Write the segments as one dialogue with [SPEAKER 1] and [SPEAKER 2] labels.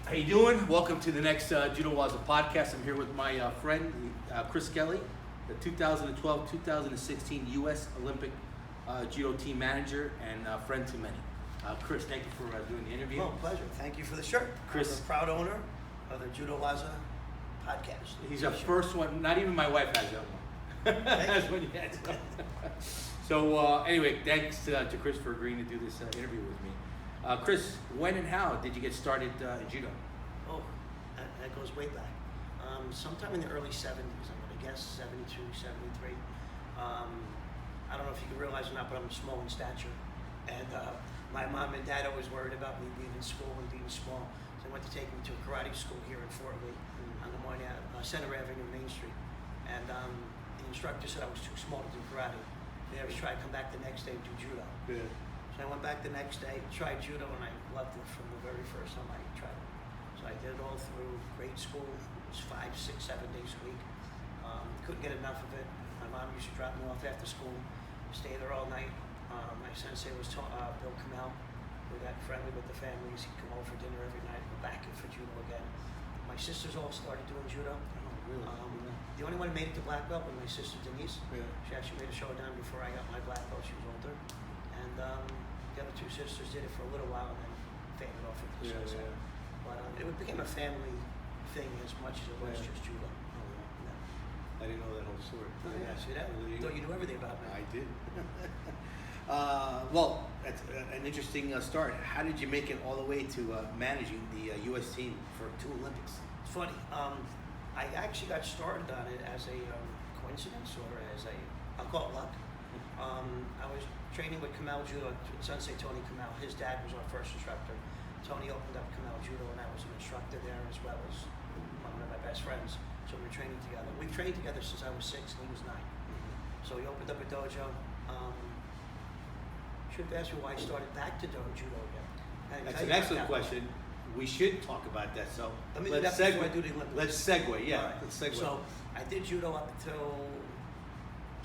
[SPEAKER 1] How you doing? Welcome to the next Judo Waza podcast. I'm here with my friend, Chris Skelley, the 2012-2016 U.S. Olympic Judo team manager and friend to many. Chris, thank you for doing the interview.
[SPEAKER 2] Oh, pleasure. Thank you for the shirt.
[SPEAKER 1] Chris,
[SPEAKER 2] I'm the proud owner of the Judo Waza podcast.
[SPEAKER 1] He's our first one. Not even my wife has that one. That's one he has. So anyway, thanks to Chris for agreeing to do this interview with me. Chris, when and how did you get started in judo?
[SPEAKER 2] Oh, that goes way back. Sometime in the early 70s, I'm going to guess 72, 73. I don't know if you can realize or not, but I'm small in stature. And my mom and dad always worried about me being in school and being small. So they went to take me to a karate school here in Fort Lee on the Center Avenue, Main Street. And the instructor said I was too small to do karate. They always tried to come back the next day and do judo.
[SPEAKER 1] Yeah.
[SPEAKER 2] So I went back the next day, tried judo, and I loved it from the very first time I tried it. So I did it all through grade school. It was 5, 6, 7 days a week. Couldn't get enough of it. My mom used to drop me off after school, stay there all night. My sensei was Bill Kamel. We got friendly with the families. He'd come over for dinner every night, go back in for judo again. My sisters all started doing judo.
[SPEAKER 1] Oh, really?
[SPEAKER 2] The only one who made it to black belt was my sister Denise.
[SPEAKER 1] Yeah.
[SPEAKER 2] She actually made a show down before I got my black belt. She was older. And the other two sisters did it for a little while and then faded off into the sunset. But it became a family thing as much as it was just judo.
[SPEAKER 1] Oh, yeah. I didn't know that whole story.
[SPEAKER 2] Oh, yeah, see that? Thought you knew everything about me.
[SPEAKER 1] I did. Well, that's an interesting start. How did you make it all the way to managing the U.S. team for 2 Olympics?
[SPEAKER 2] It's funny. I actually got started on it as a coincidence or as I'll call it luck. I was training with Kamel Judo, Sensei Tony Kamel. His dad was our first instructor. Tony opened up Kamel Judo and I was an instructor there as well as one of my best friends. So we were training together. We've trained together since I was 6 and he was 9. So he opened up a dojo. Should have asked me why I started back to judo again.
[SPEAKER 1] That's an excellent question. We should talk about that. So
[SPEAKER 2] let's segue. I do the Olympics.
[SPEAKER 1] Let's segue. Yeah,
[SPEAKER 2] right.
[SPEAKER 1] Let's segue.
[SPEAKER 2] So I did judo up until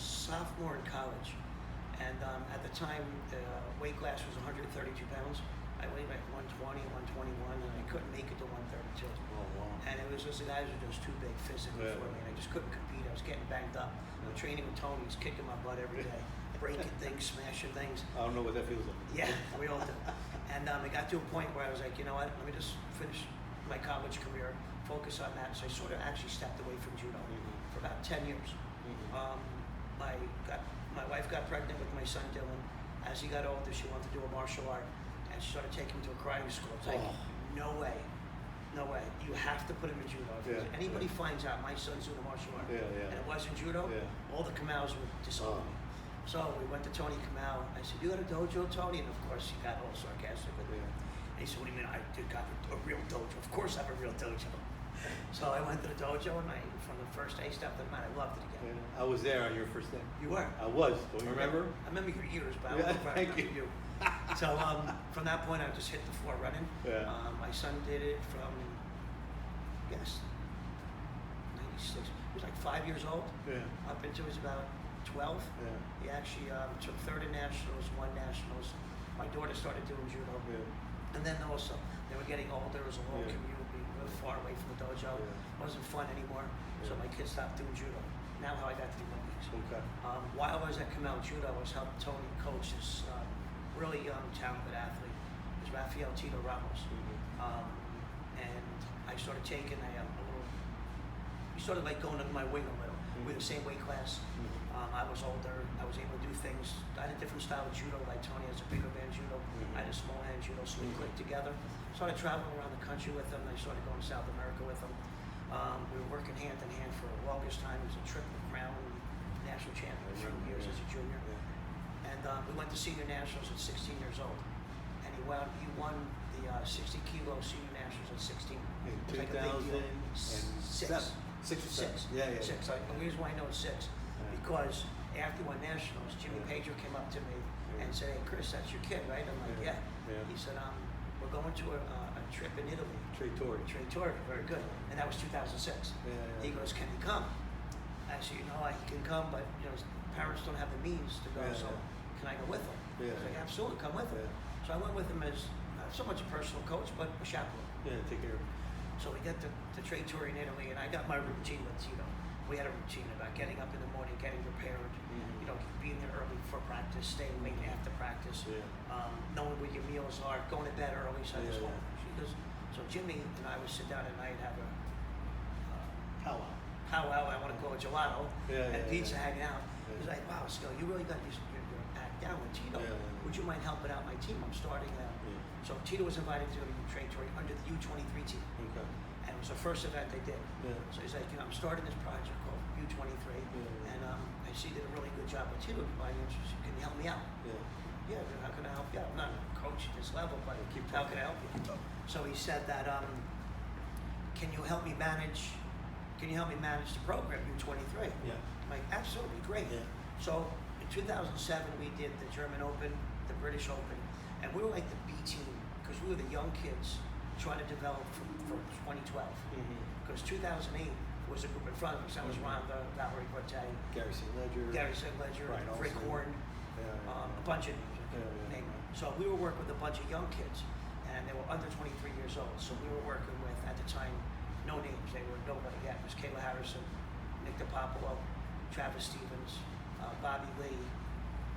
[SPEAKER 2] sophomore in college, and at the time the weight class was 132 pounds. I weighed like 120, 121, and I couldn't make it to 132.
[SPEAKER 1] Oh, wow.
[SPEAKER 2] And it was just the guys were just too big physically for me, and I just couldn't compete. I was getting banged up. I'm training with Tony. He's kicking my butt every day, breaking things, smashing things.
[SPEAKER 1] I don't know what that feels like.
[SPEAKER 2] Yeah, we all do. And I got to a point where I was like, you know what, let me just finish my college career, focus on that. So I sort of actually stepped away from judo for about 10 years. My wife got pregnant with my son Dylan. As he got older, she wanted to do a martial art, and she started taking him to a karate school. It's like, no way. You have to put him in judo. If anybody finds out my son's doing a martial art, and it wasn't judo, all the Kamels would disown me. So we went to Tony Kamel. I said, "You got a dojo, Tony?" And of course, he got all sarcastic with me. And he said, "What do you mean? I got a real dojo? Of course, I have a real dojo." So I went to the dojo, and from the first day I stepped in, I loved it again.
[SPEAKER 1] I was there on your first day.
[SPEAKER 2] You were?
[SPEAKER 1] I was. Don't you remember?
[SPEAKER 2] I remember your ears, but I don't know if I remember you. So from that point, I just hit the floor running.
[SPEAKER 1] Yeah.
[SPEAKER 2] My son did it from, 96. He was like 5 years old.
[SPEAKER 1] Yeah.
[SPEAKER 2] Up until he was about 12.
[SPEAKER 1] Yeah.
[SPEAKER 2] He actually took 3rd in nationals, won nationals. My daughter started doing judo.
[SPEAKER 1] Yeah.
[SPEAKER 2] And then also, they were getting older. It was a whole community, really far away from the dojo.
[SPEAKER 1] Yeah.
[SPEAKER 2] It wasn't fun anymore. So my kids stopped doing judo. Now how I got to the Olympics.
[SPEAKER 1] Okay.
[SPEAKER 2] While I was at Kamel Judo, I was helping Tony coach this really young, talented athlete. It was Rafael Tito Ramos. And I started taking he started like going under my wing a little. We were the same weight class. I was older. I was able to do things. I had a different style of judo. Like Tony has a bigger band judo. I had a small hand judo, so we clicked together. Started traveling around the country with him. I started going to South America with him. We were working hand in hand for the longest time. He was a triple crown national champion for 2 years as a junior. And we went to senior nationals at 16 years old. And he won the 60 kilo senior nationals at 16.
[SPEAKER 1] In
[SPEAKER 2] it was like a big deal.
[SPEAKER 1] 2006. 6 or 7. Yeah.
[SPEAKER 2] 6. The reason why I know it's 6 because after he won nationals, Jimmy Pager came up to me and said, "Hey, Chris, that's your kid, right?" I'm like, "Yeah." He said, "We're going to a trip in Italy." Tre very good. And that was 2006. He goes, "Can he come?" I said, "He can come, but his parents don't have the means to go, so can I go with him?" He's like, "Absolutely, come with him." So I went with him as so much a personal coach, but a chaperone.
[SPEAKER 1] Yeah, take care of it.
[SPEAKER 2] So we get the trade tour in Italy, and I got my routine with Tito. We had a routine about getting up in the morning, getting prepared, you know, being there early for practice, staying late after practice, knowing where your meals are, going to bed early. So so Jimmy and I would sit down at night, have a powwow. I want to call it gelato and pizza, hanging out. He's like, wow, Skelley, you really got your act down with Tito. Would you mind helping out my team? I'm starting now. So Tito was invited to go to the trade tour under the U23 team. Okay. And it was the first event they did. So he's like, you know, I'm starting this project called U23, and I see you did a really good job with Tito. Can you help me out? Yeah, how can I help you out? I'm not a coach at this level, but how can I help you? So he said that, can you help me manage the program, U23? I'm like, absolutely, great. So in 2007, we did the German Open, the British Open, and we were like the B team because we were the young kids trying to develop for 2012. Because 2008 was a group in front of us. That was Rhonda, Valerie Corte,
[SPEAKER 1] Gary St. Ledger,
[SPEAKER 2] Rick Horn, a bunch of names. So we were working with a bunch of young kids, and they were under 23 years old. So we were working with, at the time, no names. They were nobody yet. It was Kayla Harrison, Nick DiPapolo, Travis Stevens, Bobby Lee,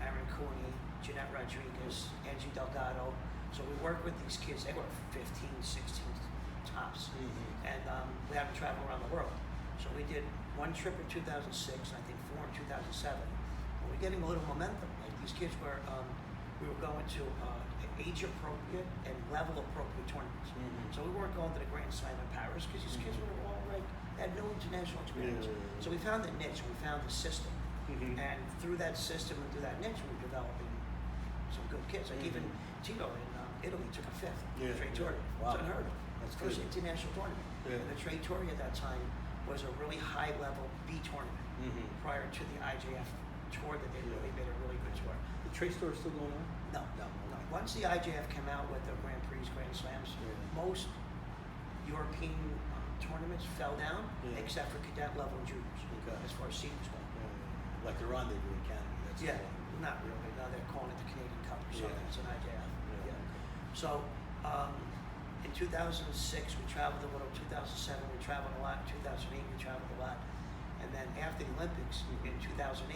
[SPEAKER 2] Aaron Cooney, Jeanette Rodriguez, Angie Delgado. So we worked with these kids. They were 15, 16 tops. And we had them travel around the world. So we did one trip in 2006, I think 4 in 2007. And we're getting a little momentum. Like these kids were, we were going to age appropriate and level appropriate tournaments. So we weren't going to the Grand Slam in Paris because these kids were all like, had no international experience. So we found the niche, we found the system. And through that system and through that niche, we were developing some good kids. Like even Tito in Italy took a fifth in the trade tour. Wow. It's unheard of. That's first international tournament. And the trade tour at that time was a really high level B tournament prior to the IJF tour that they really made a really good tour.
[SPEAKER 1] The trade tour is still going on?
[SPEAKER 2] No. Once the IJF came out with the Grand Prix, Grand Slams, most European tournaments fell down except for cadet level and juniors as far as seniors go.
[SPEAKER 1] Like the Rendezvous in Canada.
[SPEAKER 2] Not really. No, they're calling it the Canadian Cup or something. It's an IJF. So in 2006 we traveled a little. 2007 we traveled a lot. 2008 we traveled a lot. And then after the Olympics in 2008,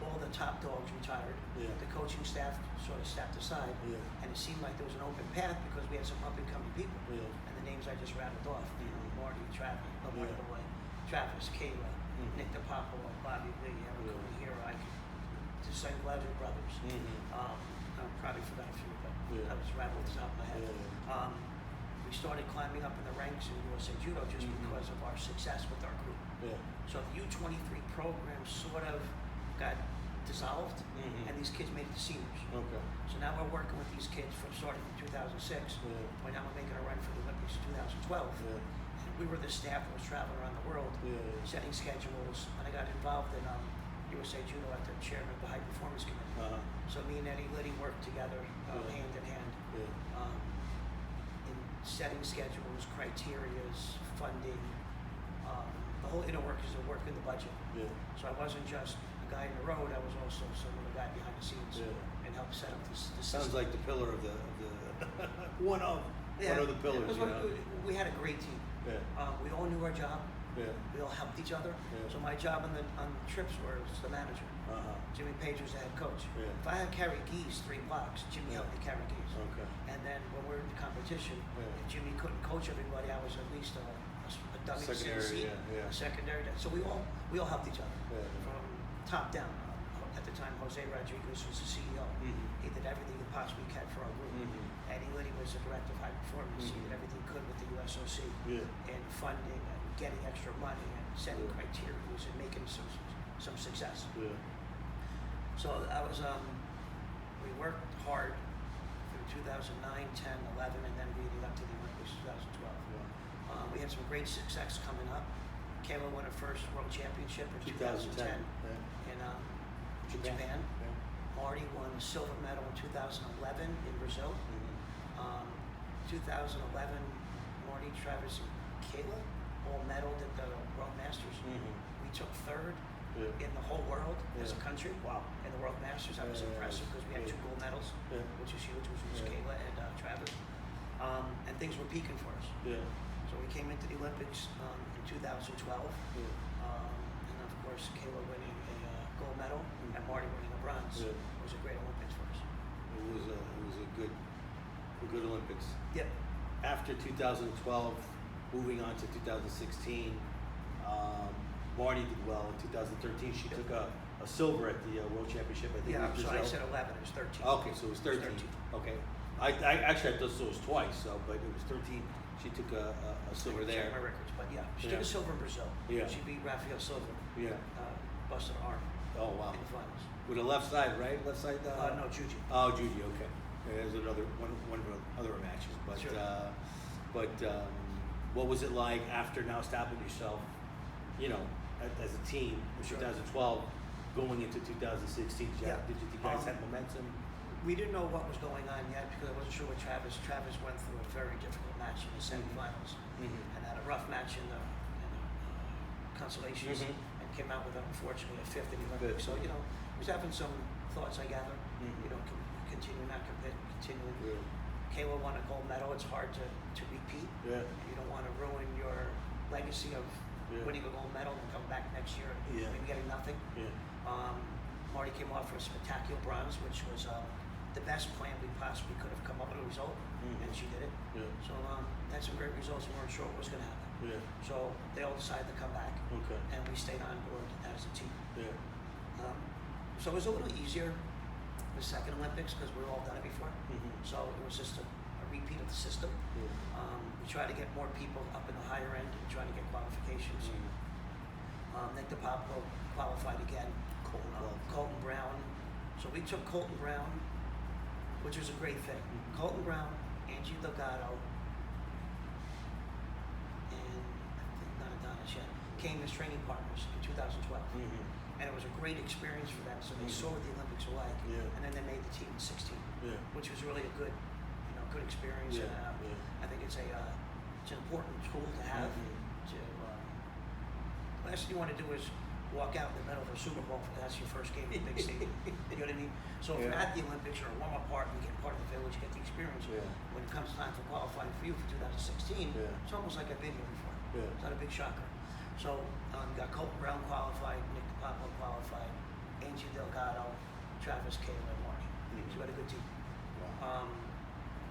[SPEAKER 2] all the top dogs retired. The coaching staff sort of stepped aside, and it seemed like there was an open path because we had some up and coming people. And the names I just rattled off: Marty, Travis, Kayla, Nick DiPapolo, Bobby Lee, Eric Cooney, I the St. Ledger brothers. I probably forgot a few, but I was rattled off the top of my head. We started climbing up in the ranks in USA Judo just because of our success with our group. So the U23 program sort of got dissolved, and these kids made it to seniors. So now we're working with these kids from starting from 2006. But now we're making a run for the Olympics in 2012. And we were the staff that was traveling around the world, setting schedules, and I got involved in USA Judo at the chairman of the High Performance Committee. So me and Eddie Liddy worked together hand in hand in setting schedules, criterias, funding. The whole inner workings of work in the budget. So I wasn't just a guy in the road, I was also some of the guy behind the scenes and helped set up this
[SPEAKER 1] Sounds
[SPEAKER 2] system.
[SPEAKER 1] like the pillar of the one of the pillars.
[SPEAKER 2] We had a great team. We all knew our job. We all helped each other. So my job on the trips was the manager. Jimmy Page was the head coach. If I had to carry geese 3 blocks, Jimmy helped me carry geese. And then when we were in the competition, if Jimmy couldn't coach everybody, I was at least a dummy
[SPEAKER 1] secondary,
[SPEAKER 2] a secondary. So we all helped each other from top down. At the time, Jose Rodriguez was the CEO. He did everything he possibly could for our group. Eddie Liddy was the director of high performance. He did everything he could with the USOC and funding and getting extra money and setting criteria and making some success. So I was we worked hard through 2009, 10, 11, and then leading up to the Olympics 2012. We had some great success coming up. Kayla won her first world championship in 2010 in Japan. Marty won a silver medal in 2011 in Brazil. 2011, Marty, Travis, and Kayla all medaled at the World Masters. We took third in the whole world as a country. In the World Masters, that was impressive because we had 2 gold medals, which is huge, which was Kayla and Travis. things were peaking for us.
[SPEAKER 1] Yeah.
[SPEAKER 2] So we came into the Olympics in 2012,
[SPEAKER 1] Yeah.
[SPEAKER 2] and of course Kayla winning a gold medal and Marty winning a bronze.
[SPEAKER 1] Yeah.
[SPEAKER 2] It was a great Olympics for us.
[SPEAKER 1] It was a good Olympics.
[SPEAKER 2] Yep.
[SPEAKER 1] After 2012, moving on to 2016, Marty did well. In 2013, she took a silver at the World Championship. I think.
[SPEAKER 2] Yeah,
[SPEAKER 1] in
[SPEAKER 2] I'm sorry, I
[SPEAKER 1] Brazil.
[SPEAKER 2] said 11. It was 13.
[SPEAKER 1] Okay, so it was 13. Okay. I actually I thought so it was twice. So, but it was 13. She took a silver
[SPEAKER 2] Check
[SPEAKER 1] there.
[SPEAKER 2] my records, but yeah, she
[SPEAKER 1] Yeah.
[SPEAKER 2] took a silver in Brazil.
[SPEAKER 1] Yeah.
[SPEAKER 2] She beat Rafael Silva.
[SPEAKER 1] Yeah.
[SPEAKER 2] Busted her arm
[SPEAKER 1] Oh wow.
[SPEAKER 2] in the finals.
[SPEAKER 1] With the left side, right? Left side.
[SPEAKER 2] No, Juju.
[SPEAKER 1] Oh, Judy. Okay. Yeah, there's another one of the other matches, but
[SPEAKER 2] Sure.
[SPEAKER 1] what was it like after now establishing yourself, you know, as a team in
[SPEAKER 2] Sure.
[SPEAKER 1] 2012, going into 2016? Did you guys have momentum?
[SPEAKER 2] We didn't know what was going on yet because I wasn't sure with Travis. Travis went through a very difficult match in the semifinals and had a rough match in the consolations and came out with, unfortunately, a fifth in the Olympics. So, you know, he was having some thoughts, I gather, you know, continuing that, continuing.
[SPEAKER 1] Yeah.
[SPEAKER 2] Kayla won a gold medal. It's hard to repeat.
[SPEAKER 1] Yeah.
[SPEAKER 2] You don't want to ruin your legacy of winning a gold medal and come back next year and maybe getting nothing.
[SPEAKER 1] Yeah.
[SPEAKER 2] Marty came off for a spectacular bronze, which was the best plan we possibly could have come up with a result, and she did it.
[SPEAKER 1] Yeah.
[SPEAKER 2] So had some great results. We weren't sure what was going to happen.
[SPEAKER 1] Yeah.
[SPEAKER 2] So they all decided to come back,
[SPEAKER 1] Okay.
[SPEAKER 2] and we stayed on board as a team.
[SPEAKER 1] Yeah.
[SPEAKER 2] So it was a little easier the second Olympics because we've all done it before. So it was just a repeat of the system.
[SPEAKER 1] Yeah.
[SPEAKER 2] We tried to get more people up in the higher end and trying to get qualifications. Nick DiPapolo qualified again. Colton Brown. So we took Colton Brown, which was a great thing. Colton Brown, Angie Delgado, and I think not Adonis yet, came as training partners in 2012. And it was a great experience for them. So they saw what the Olympics were like, and then they made the team in 16, which was really a good, good experience.
[SPEAKER 1] Yeah.
[SPEAKER 2] And, I think it's an important tool to have. Last thing you want to do is walk out in the middle of a Super Bowl. That's your first game in the big stadium. You know what I mean? So if you're at the Olympics or a warm-up part, you get part of the village, you get the experience. When it comes time for qualifying for you for 2016, it's almost like I've been here before. It's not a big shocker. So you got Colton Brown qualified, Nick DiPapolo qualified, Angie Delgado, Travis, Kayla, and Marty. So we had a good team.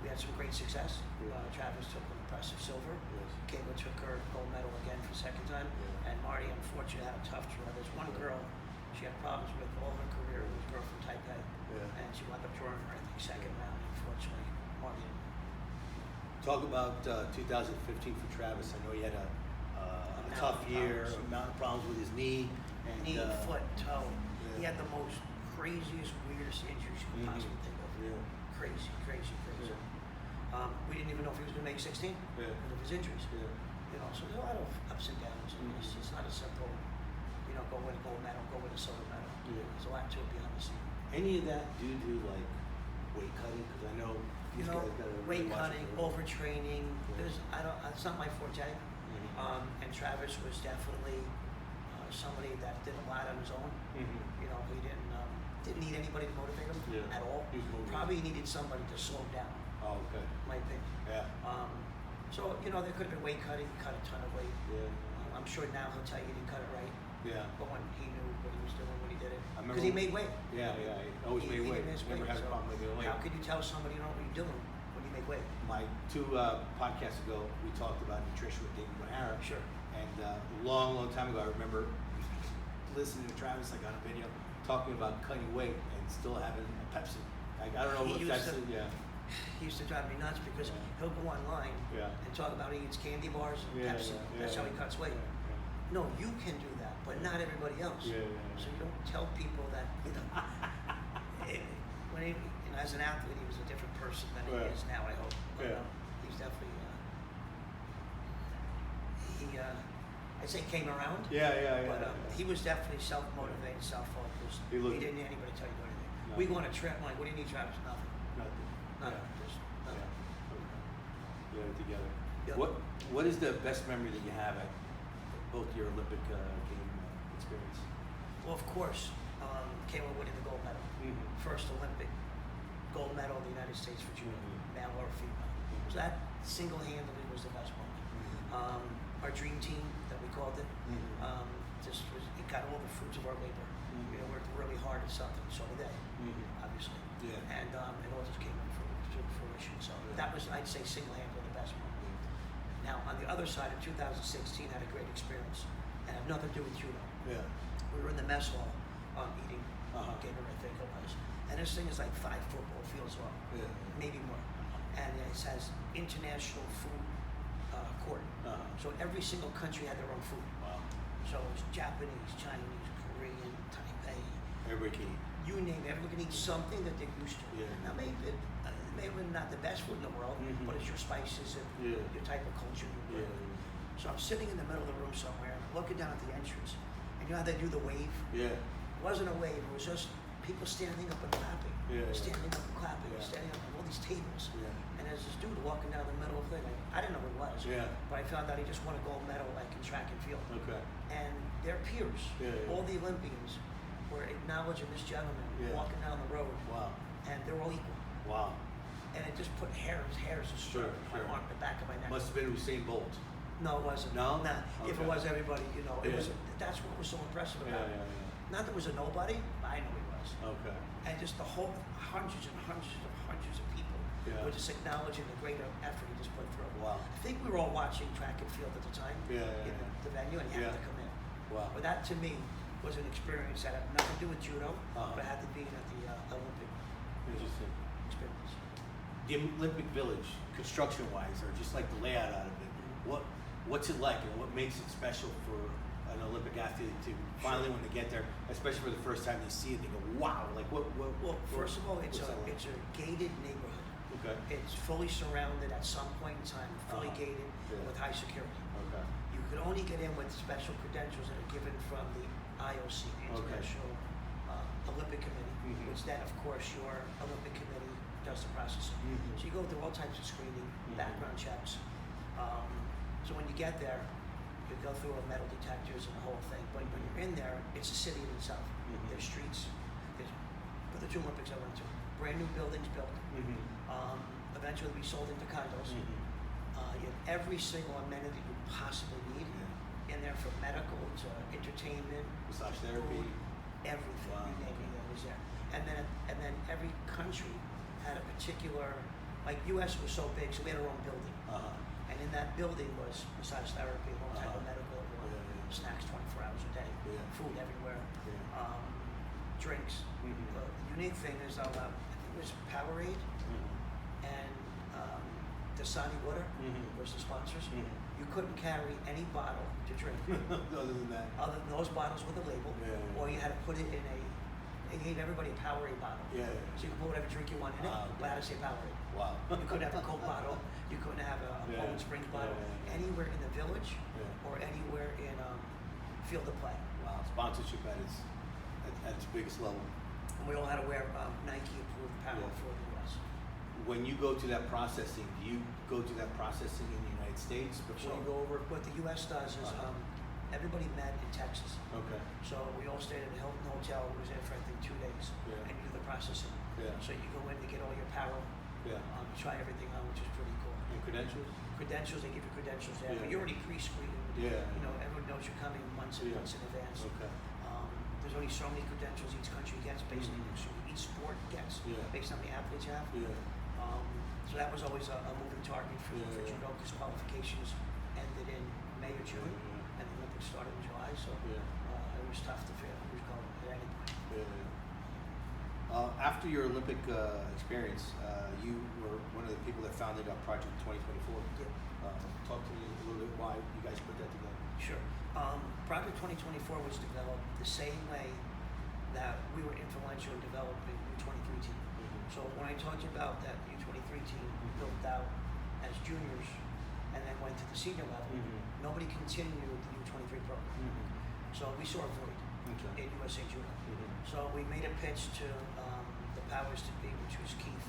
[SPEAKER 2] We had some great success. Travis took an impressive silver. Kayla took her gold medal again for the second time. And Marty, unfortunately, had a tough draw. There's one girl she had problems with all her career. It was a girl from Taipei. And she wound up drawing her, I think, second round. Unfortunately, Marty didn't.
[SPEAKER 1] Talk about 2015 for Travis. I know he had a tough year, mountain problems with his knee. And,
[SPEAKER 2] knee, foot, toe. He had the most craziest, weirdest injuries you could possibly think of. Crazy. We didn't even know if he was going to make 16 because of his injuries. You know, so there's a lot of ups and downs. And it's not a simple, go win a gold medal, go win a silver medal. There's a lot to it behind the scene.
[SPEAKER 1] Any of that due to like weight cutting? Because I know these guys got to
[SPEAKER 2] weight cutting, overtraining. It's not my forte. And Travis was definitely somebody that did a lot on his own. You know, he didn't need anybody to motivate him at all. Probably needed somebody to slow him down.
[SPEAKER 1] Oh, okay.
[SPEAKER 2] My opinion.
[SPEAKER 1] Yeah.
[SPEAKER 2] So there could have been weight cutting. He cut a ton of weight. I'm sure now he'll tell you he didn't cut it right. But when he knew what he was doing when he did it, because he made weight.
[SPEAKER 1] He always made weight. Never had a problem making weight.
[SPEAKER 2] How could you tell somebody you know what you're doing when you make weight?
[SPEAKER 1] My two podcasts ago, we talked about nutrition with David O'Hara.
[SPEAKER 2] Sure.
[SPEAKER 1] And a long time ago, I remember listening to Travis like on a video talking about cutting weight and still having a Pepsi. Like, I don't know if that's
[SPEAKER 2] He used to drive me nuts because he'll go online and talk about he eats candy bars and Pepsi. That's how he cuts weight. No, you can do that, but not everybody else. So you don't tell people that. As an athlete, he was a different person than he is now. I hope. But, he's definitely. I'd say came around. But he was definitely self-motivated, self-focused. He didn't need anybody to tell you anything. No. We go on a trip. I'm like, what do you need, Travis? Nothing. Nothing. Just nothing.
[SPEAKER 1] Get it together.
[SPEAKER 2] Yep.
[SPEAKER 1] What is the best memory that you have at both your Olympic game experience?
[SPEAKER 2] Well, of course, Kayla winning the gold medal. First Olympic gold medal in the United States for judo, male or female. So that single-handedly was the best moment. Our dream team that we called it, it got all the fruits of our labor. We worked really hard at something, so did they, obviously.
[SPEAKER 1] Yeah.
[SPEAKER 2] And it all just came to fruition. So that was, I'd say, single-handedly the best moment. Now, on the other side, in 2016, I had a great experience, and had nothing to do with judo.
[SPEAKER 1] Yeah.
[SPEAKER 2] We were in the mess hall eating dinner, I think it was. And this thing is like 5 football fields long, maybe more. And it has international food court. So every single country had their own food.
[SPEAKER 1] Wow.
[SPEAKER 2] So it was Japanese, Chinese, Korean, Taipei.
[SPEAKER 1] Everybody can eat.
[SPEAKER 2] You name it, everyone can eat something that they're used to.
[SPEAKER 1] Yeah.
[SPEAKER 2] Now maybe not the best food in the world, but it's your spices and your type of culture. So I'm sitting in the middle of the room somewhere, and I'm looking down at the entrance, and you know how they do the wave?
[SPEAKER 1] Yeah.
[SPEAKER 2] It wasn't a wave, it was just people standing up and clapping. Standing up and clapping, standing up on all these tables. And there's this dude walking down the middle of the thing. I didn't know who he was, but I found out he just won a gold medal like in track and field.
[SPEAKER 1] Okay.
[SPEAKER 2] And their peers, all the Olympians, were acknowledging this gentleman walking down the road.
[SPEAKER 1] Wow.
[SPEAKER 2] And they're all equal.
[SPEAKER 1] Wow.
[SPEAKER 2] And it just put hairs of sweat on my arm, the back of my neck.
[SPEAKER 1] Must have been Usain Bolt.
[SPEAKER 2] No, it wasn't.
[SPEAKER 1] No?
[SPEAKER 2] Nah.
[SPEAKER 1] Okay.
[SPEAKER 2] If it was everybody, it was. That's what was so impressive about it. Not that it was a nobody, I know he was.
[SPEAKER 1] Okay.
[SPEAKER 2] And just the whole hundreds of people were just acknowledging the great effort he just put through.
[SPEAKER 1] Wow.
[SPEAKER 2] I think we were all watching track and field at the time. In the venue, and he had to come in.
[SPEAKER 1] Wow.
[SPEAKER 2] But that to me was an experience that had nothing to do with judo, but had to be at the Olympic
[SPEAKER 1] Interesting.
[SPEAKER 2] experience.
[SPEAKER 1] The Olympic Village, construction-wise, or just like the layout out of it, what's it like, and what makes it special for an Olympic athlete to finally, when they get there, especially for the first time they see it, they go, wow, like what?
[SPEAKER 2] Well, first of all, it's
[SPEAKER 1] what's that like?
[SPEAKER 2] a gated neighborhood.
[SPEAKER 1] Okay.
[SPEAKER 2] It's fully surrounded at some point in time, fully gated with high security.
[SPEAKER 1] Okay.
[SPEAKER 2] You can only get in with special credentials that are given from the IOC, International Olympic Committee, which then, of course, your Olympic Committee does the processing. So you go through all types of screening, background checks. So when you get there, you go through a metal detectors and the whole thing. But when you're in there, it's a city in itself. There's streets. For the 2 Olympics I went to, brand new buildings built. Eventually we sold into condos. You have every single amenity you possibly need in there, from medical to entertainment,
[SPEAKER 1] Massage therapy.
[SPEAKER 2] food, everything.
[SPEAKER 1] Wow.
[SPEAKER 2] You name it, was there. And then every country had a particular, like U.S. was so big, so we had our own building. And in that building was massage therapy, all type of medical, snacks 24 hours a day, food everywhere, drinks. The unique thing is, I think it was Powerade and Dasani water was the sponsors. You couldn't carry any bottle to drink
[SPEAKER 1] Other than that.
[SPEAKER 2] other than those bottles with a label, or you had to put it in they gave everybody a Powerade bottle. So you could put whatever drink you wanted in it, but it had to say Powerade.
[SPEAKER 1] Wow.
[SPEAKER 2] You couldn't have a Coke bottle, you couldn't have a Poland Springs bottle, anywhere in the village or anywhere in field of play.
[SPEAKER 1] Wow. Sponsorship at its biggest level.
[SPEAKER 2] And we all had to wear Nike approved apparel for the US.
[SPEAKER 1] When you go to that processing, do you go to that processing in the United States before you go over?
[SPEAKER 2] What the US does is everybody met in Texas.
[SPEAKER 1] Okay.
[SPEAKER 2] So we all stayed at the Hilton Hotel. We was there for I think 2 days, and you do the processing. So you go in to get all your apparel, try everything on, which is pretty cool.
[SPEAKER 1] And credentials?
[SPEAKER 2] Credentials, they give you credentials there, but you're already pre-screened. Everyone knows you're coming months and months in advance.
[SPEAKER 1] Okay.
[SPEAKER 2] There's only so many credentials each country gets based on each sport gets based on the athletes you have. So that was always a moving target for judo, because qualifications ended in May or June, and the Olympics started in July. So it was tough to figure out who was going at any point.
[SPEAKER 1] After your Olympic experience, you were one of the people that founded Project 2024. Talk to me a little bit why you guys put that together.
[SPEAKER 2] Sure. Project 2024 was developed the same way that we were influential in developing U23 team. So when I talked to you about that U23 team built out as juniors and then went to the senior level, nobody continued the U23 program. So we saw a void in USA Judo. So we made a pitch to the powers to be, which was Keith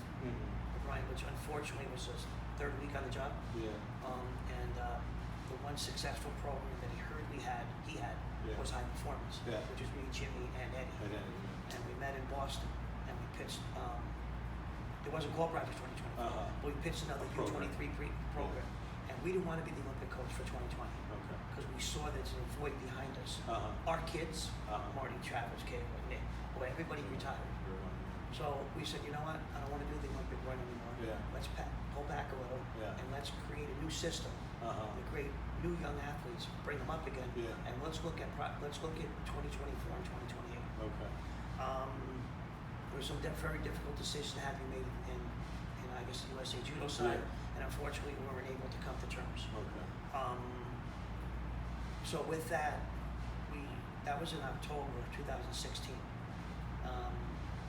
[SPEAKER 2] O'Brien, which unfortunately was his 3rd week on the job. And the one successful program that he had was high performance, which is me, Jimmy, and Eddie. And we met in Boston, and we pitched. It wasn't called Project 2024, but we pitched another U23 program we didn't want to be the Olympic coach for 2020
[SPEAKER 1] Okay.
[SPEAKER 2] because we saw there's a void behind us.
[SPEAKER 1] Uh-huh.
[SPEAKER 2] Our kids, Marty, Travis, Caleb, Nick, well, everybody retired. So we said, you know what? I don't want to do the Olympic run anymore.
[SPEAKER 1] Yeah.
[SPEAKER 2] Let's pull back a little
[SPEAKER 1] Yeah.
[SPEAKER 2] and let's create a new system. To create new young athletes, bring them up again,
[SPEAKER 1] Yeah.
[SPEAKER 2] and let's look at 2024 and 2028.
[SPEAKER 1] Okay.
[SPEAKER 2] There were some very difficult decisions that had to be made in I guess the USA Judo side, and unfortunately we weren't able to come to terms.
[SPEAKER 1] Okay.
[SPEAKER 2] So with that, that was in October of 2016.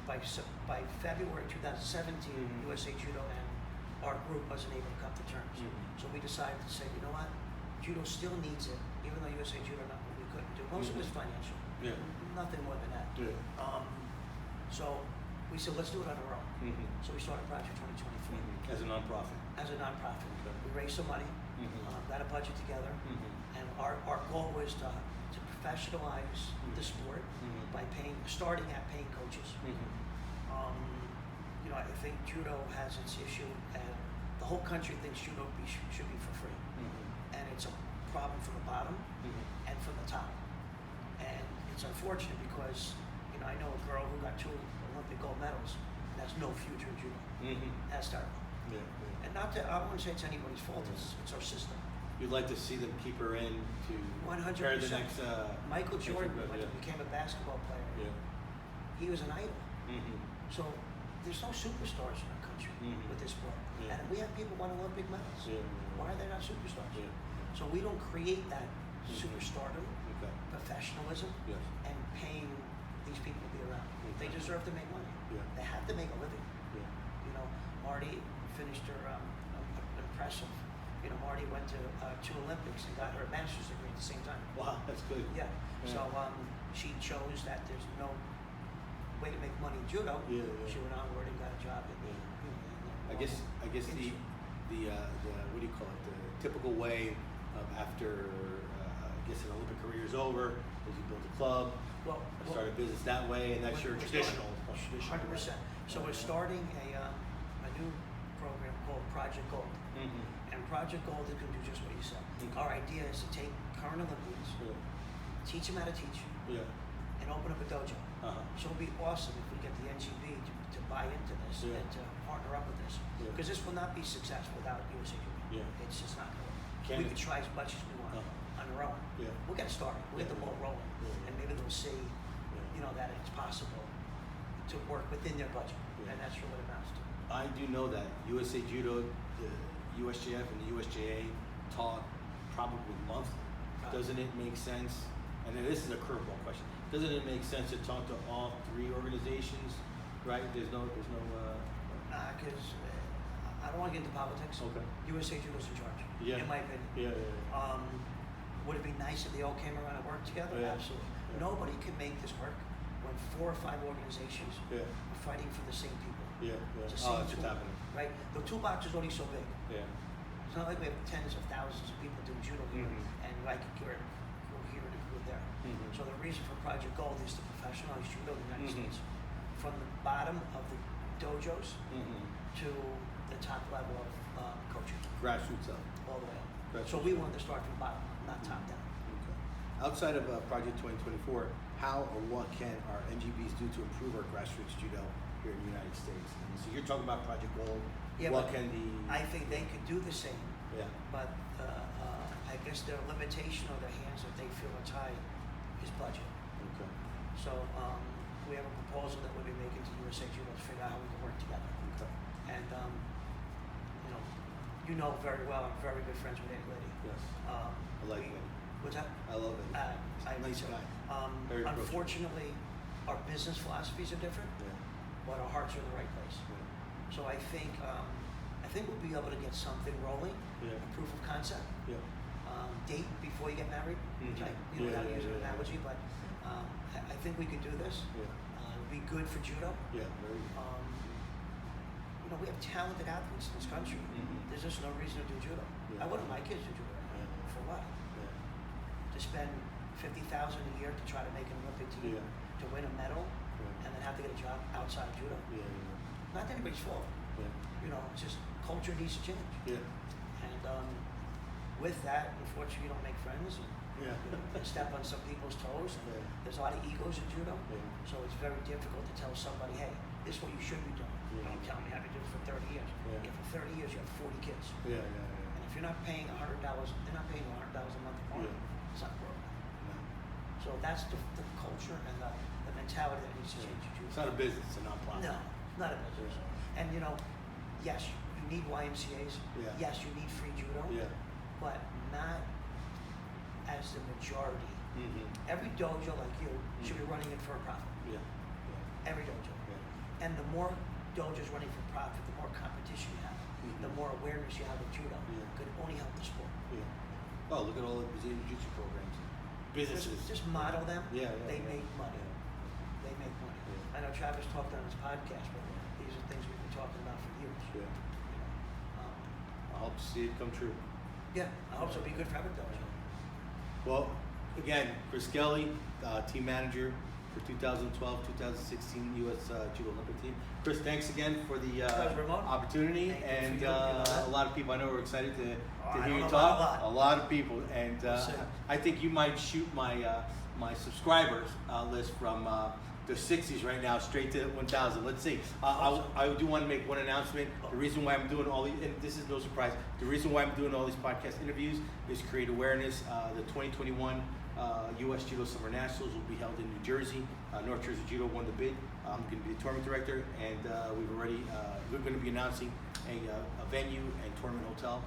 [SPEAKER 2] By February 2017, USA Judo and our group wasn't able to come to terms. So we decided to say, you know what, Judo still needs it, even though USA Judo we couldn't do. Most of it was financial.
[SPEAKER 1] Yeah.
[SPEAKER 2] Nothing more than that.
[SPEAKER 1] Yeah.
[SPEAKER 2] So we said, let's do it on our own. So we started Project 2024
[SPEAKER 1] As a nonprofit.
[SPEAKER 2] as a nonprofit.
[SPEAKER 1] Okay.
[SPEAKER 2] We raised some money, got a budget together, and our goal was to professionalize the sport by starting at paying coaches. You know, I think judo has its issue, and the whole country thinks judo should be for free, and it's a problem from the bottom and from the top. And it's unfortunate because, you know, I know a girl who got 2 Olympic gold medals and has no future in judo. That's terrible.
[SPEAKER 1] Yeah.
[SPEAKER 2] And I wouldn't say it's anybody's fault. It's our system.
[SPEAKER 1] You'd like to see them keep her in to
[SPEAKER 2] 100%.
[SPEAKER 1] prepare the next.
[SPEAKER 2] Michael Jordan
[SPEAKER 1] yeah.
[SPEAKER 2] became a basketball player.
[SPEAKER 1] Yeah.
[SPEAKER 2] He was an idol. So there's no superstars in our country with this sport.
[SPEAKER 1] Yeah.
[SPEAKER 2] And we have people who won Olympic medals.
[SPEAKER 1] Yeah.
[SPEAKER 2] Why are they not superstars?
[SPEAKER 1] Yeah.
[SPEAKER 2] So we don't create that superstardom,
[SPEAKER 1] Okay.
[SPEAKER 2] professionalism,
[SPEAKER 1] Yes.
[SPEAKER 2] and paying these people to be around. They deserve to make money.
[SPEAKER 1] Yeah.
[SPEAKER 2] They have to make a living.
[SPEAKER 1] Yeah.
[SPEAKER 2] You know, Marty finished her impressive. You know, Marty went to 2 Olympics and got her master's degree at the same time.
[SPEAKER 1] Wow, that's good.
[SPEAKER 2] Yeah. So she chose that there's no way to make money in judo.
[SPEAKER 1] Yeah.
[SPEAKER 2] She went onward and got a job in.
[SPEAKER 1] I guess the what do you call it? The typical way of after I guess an Olympic career is over is you build a club, start a business that way, and that's your traditional.
[SPEAKER 2] 100%. So we're starting a new program called Project Gold. And Project Gold is going to do just what you said.
[SPEAKER 1] Okay.
[SPEAKER 2] Our idea is to take current Olympians, teach them how to teach,
[SPEAKER 1] Yeah.
[SPEAKER 2] and open up a dojo. So it'll be awesome if we get the NGB to buy into this
[SPEAKER 1] Yeah.
[SPEAKER 2] and to partner up with this.
[SPEAKER 1] Yeah.
[SPEAKER 2] Because this will not be successful without USA Judo.
[SPEAKER 1] Yeah.
[SPEAKER 2] It's just not going to work.
[SPEAKER 1] Can
[SPEAKER 2] We
[SPEAKER 1] it?
[SPEAKER 2] can try as much as we want on our own.
[SPEAKER 1] Yeah.
[SPEAKER 2] We'll get started. We'll get the ball rolling.
[SPEAKER 1] Yeah.
[SPEAKER 2] And maybe they'll see, you know, that it's possible to work within their budget.
[SPEAKER 1] Yeah.
[SPEAKER 2] And that's really what it amounts to.
[SPEAKER 1] I do know that USA Judo, the USJF, and the USJA talk probably monthly. Doesn't it make sense? And then this is a curveball question. Doesn't it make sense to talk to all 3 organizations? Right? There's no.
[SPEAKER 2] Because I don't want to get into politics.
[SPEAKER 1] Okay.
[SPEAKER 2] USA Judo's in charge.
[SPEAKER 1] Yeah.
[SPEAKER 2] In my opinion.
[SPEAKER 1] Yeah.
[SPEAKER 2] Would it be nice if they all came around and worked together?
[SPEAKER 1] Yeah.
[SPEAKER 2] Absolutely.
[SPEAKER 1] Yeah.
[SPEAKER 2] Nobody can make this work when 4 or 5 organizations
[SPEAKER 1] Yeah.
[SPEAKER 2] are fighting for the same people.
[SPEAKER 1] Yeah.
[SPEAKER 2] It's the
[SPEAKER 1] Oh,
[SPEAKER 2] same
[SPEAKER 1] that's what's
[SPEAKER 2] tool,
[SPEAKER 1] happening.
[SPEAKER 2] right? The toolbox is only so big.
[SPEAKER 1] Yeah.
[SPEAKER 2] It's not like we have tens of thousands of people doing judo here, and like you're here and you're there. So the reason for Project Gold is to professionalize judo in the United States, from the bottom of the dojos to the top level of coaching,
[SPEAKER 1] Grassroots up.
[SPEAKER 2] all the way up.
[SPEAKER 1] Grassroots.
[SPEAKER 2] So we wanted to start from the bottom, not top down.
[SPEAKER 1] Okay. Outside of Project 2024, how or what can our NGBs do to improve our grassroots judo here in the United States? And so you're talking about Project Gold.
[SPEAKER 2] Yeah,
[SPEAKER 1] what
[SPEAKER 2] but
[SPEAKER 1] can the?
[SPEAKER 2] I think they could do the same,
[SPEAKER 1] Yeah.
[SPEAKER 2] but I guess their limitation or their hands that they feel are tied is budget.
[SPEAKER 1] Okay.
[SPEAKER 2] So we have a proposal that we'll be making to USA Judo to figure out how we can work together.
[SPEAKER 1] Okay.
[SPEAKER 2] And you know very well, I'm very good friends with Eddie Liddy.
[SPEAKER 1] Yes. I like it.
[SPEAKER 2] What's that?
[SPEAKER 1] I love it. Nice guy. Very approachable.
[SPEAKER 2] Unfortunately, our business philosophies are different,
[SPEAKER 1] Yeah.
[SPEAKER 2] but our hearts are in the right place.
[SPEAKER 1] Yeah.
[SPEAKER 2] So I think we'll be able to get something rolling,
[SPEAKER 1] Yeah.
[SPEAKER 2] a proof of concept,
[SPEAKER 1] Yeah.
[SPEAKER 2] date before you get married.
[SPEAKER 1] Mhm.
[SPEAKER 2] Without
[SPEAKER 1] Yeah,
[SPEAKER 2] using an
[SPEAKER 1] yeah.
[SPEAKER 2] analogy, but I think we could do this.
[SPEAKER 1] Yeah.
[SPEAKER 2] It'd be good for judo.
[SPEAKER 1] Yeah. Very good.
[SPEAKER 2] We have talented athletes in this country.
[SPEAKER 1] Mhm.
[SPEAKER 2] There's just no reason to do judo.
[SPEAKER 1] Yeah.
[SPEAKER 2] I wouldn't my kids to judo.
[SPEAKER 1] Yeah.
[SPEAKER 2] For what?
[SPEAKER 1] Yeah.
[SPEAKER 2] To spend $50,000 a year to try to make an Olympic team, to win a medal,
[SPEAKER 1] Yeah.
[SPEAKER 2] and then have to get a job outside of judo.
[SPEAKER 1] Yeah.
[SPEAKER 2] Not anybody's fault.
[SPEAKER 1] Yeah.
[SPEAKER 2] It's just culture needs to change.
[SPEAKER 1] Yeah.
[SPEAKER 2] And with that, unfortunately, you don't make friends. And
[SPEAKER 1] Yeah.
[SPEAKER 2] you step on some people's toes. And
[SPEAKER 1] Yeah.
[SPEAKER 2] there's a lot of egos in judo.
[SPEAKER 1] Yeah.
[SPEAKER 2] So it's very difficult to tell somebody, hey, this is what you should be doing.
[SPEAKER 1] Yeah.
[SPEAKER 2] Don't tell me how to do it for 30 years.
[SPEAKER 1] Yeah.
[SPEAKER 2] If for 30 years you have 40 kids.
[SPEAKER 1] Yeah.
[SPEAKER 2] And if you're not paying $100, they're not paying you $100 a month more.
[SPEAKER 1] Yeah.
[SPEAKER 2] It's not broken.
[SPEAKER 1] No.
[SPEAKER 2] So that's the culture and the mentality that needs to change in judo.
[SPEAKER 1] It's not a business, it's a non-profit.
[SPEAKER 2] No, not a business.
[SPEAKER 1] Yeah.
[SPEAKER 2] And you know, yes, you need YMCA's.
[SPEAKER 1] Yeah.
[SPEAKER 2] Yes, you need free judo.
[SPEAKER 1] Yeah.
[SPEAKER 2] But not as the majority.
[SPEAKER 1] Mm-hmm.
[SPEAKER 2] Every dojo like you should be running it for a profit.
[SPEAKER 1] Yeah.
[SPEAKER 2] Every dojo.
[SPEAKER 1] Yeah.
[SPEAKER 2] And the more dojos running for profit, the more competition you have, the more awareness you have of judo.
[SPEAKER 1] Yeah.
[SPEAKER 2] Could only help the sport.
[SPEAKER 1] Yeah. Oh, look at all the Brazilian Jiu-Jitsu programs. Businesses.
[SPEAKER 2] Just model them.
[SPEAKER 1] Yeah.
[SPEAKER 2] They make money.
[SPEAKER 1] Yeah.
[SPEAKER 2] They make money.
[SPEAKER 1] Yeah.
[SPEAKER 2] I know Travis talked on his podcast, but these are things we've been talking about for years.
[SPEAKER 1] Yeah.
[SPEAKER 2] Um,
[SPEAKER 1] I hope to see it come true.
[SPEAKER 2] yeah, I hope so. Be good for every dojo.
[SPEAKER 1] Well, again, Chris Skelley, team manager for 2012-2016 U.S. Judo Olympic team. Chris, thanks again for the
[SPEAKER 2] Pleasure, Ramon.
[SPEAKER 1] opportunity,
[SPEAKER 2] Thank you
[SPEAKER 1] and
[SPEAKER 2] for your-
[SPEAKER 1] a lot of people I know are excited to
[SPEAKER 2] I
[SPEAKER 1] hear
[SPEAKER 2] don't
[SPEAKER 1] you
[SPEAKER 2] know
[SPEAKER 1] talk.
[SPEAKER 2] about
[SPEAKER 1] A lot of people, and
[SPEAKER 2] We'll see.
[SPEAKER 1] I think you might shoot my my subscribers list from the 60s right now straight to 1,000. Let's see. I do want to make one announcement. The reason why I'm doing all these, and this is no surprise, the reason why I'm doing all these podcast interviews is create awareness. The 2021 U.S. Judo Summer Nationals will be held in New Jersey. North Jersey Judo won the bid. I'm going to be the tournament director, and we're going to be announcing a venue and tournament hotel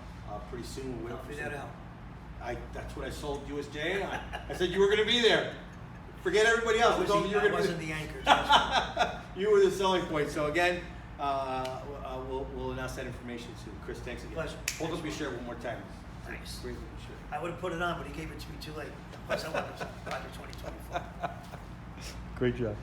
[SPEAKER 1] pretty soon. We'll
[SPEAKER 2] I'll figure that out.
[SPEAKER 1] That's what I sold USJ. I said you were going to be there. Forget everybody else. They told me you were
[SPEAKER 2] I
[SPEAKER 1] going to
[SPEAKER 2] wasn't
[SPEAKER 1] be
[SPEAKER 2] the anchor. trust me.
[SPEAKER 1] You were the selling point. So again, we'll announce that information soon. Chris, thanks again.
[SPEAKER 2] Pleasure.
[SPEAKER 1] Hold up your shirt one more time.
[SPEAKER 2] Thanks.
[SPEAKER 1] Great looking shirt.
[SPEAKER 2] I would have put it on, but he gave it to me too late. Plus, I wanted to Project 2024.
[SPEAKER 3] Great job.